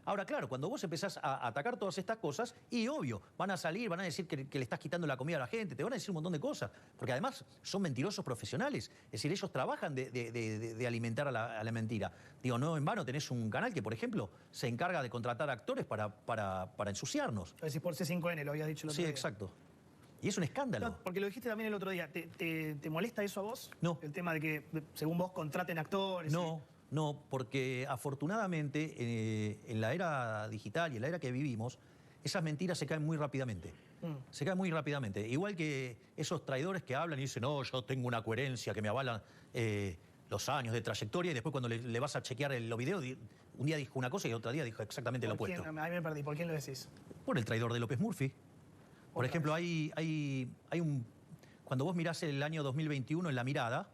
Ahora, claro, cuando vos empezás a atacar todas estas cosas, y obvio, van a salir, van a decir que le estás quitando la comida a la gente, te van a decir un montón de cosas, porque además son mentirosos profesionales. Es decir, ellos trabajan de alimentar a la mentira. Digo, no en vano tenés un canal que, por ejemplo, se encarga de contratar actores para ensuciarnos. Es decir, por C5N lo habías dicho el otro día. Sí, exacto. Y es un escándalo. No, porque lo dijiste también el otro día. ¿Te molesta eso a vos? No. El tema de que, según vos, contraten actores. No, no, porque afortunadamente en la era digital y en la era que vivimos, esas mentiras se caen muy rápidamente. Se caen muy rápidamente. Igual que esos traidores que hablan y dicen, no, yo tengo una coherencia que me avala los años de trayectoria, y después cuando le vas a chequear los videos, un día dijo una cosa y otro día dijo exactamente lo opuesto. Ahí me perdí. ¿Por quién lo decís? Por el traidor de López Murphy. Por ejemplo, hay un... Cuando vos mirás el año 2021 en La Mirada,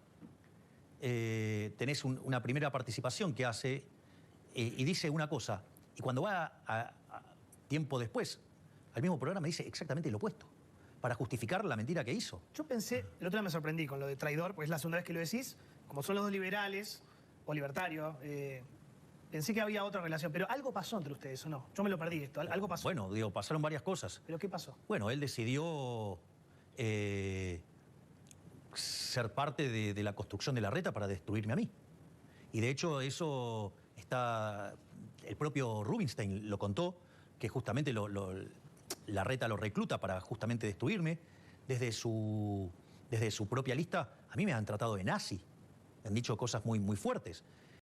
tenés una primera participación que hace y dice una cosa. Y cuando va tiempo después al mismo programa dice exactamente lo opuesto, para justificar la mentira que hizo. Yo pensé, el otro día me sorprendí con lo de traidor, porque es la segunda vez que lo decís, como son los dos liberales o libertarios, pensé que había otra relación, pero algo pasó entre ustedes, ¿o no? Yo me lo perdí esto, algo pasó. Bueno, digo, pasaron varias cosas. ¿Pero qué pasó? Bueno, él decidió ser parte de la construcción de la reta para destruirme a mí. Y de hecho eso está... El propio Rubinstein lo contó, que justamente la reta lo recluta para justamente destruirme. Desde su propia lista, a mí me han tratado de nazi. Me han dicho cosas muy, muy fuertes.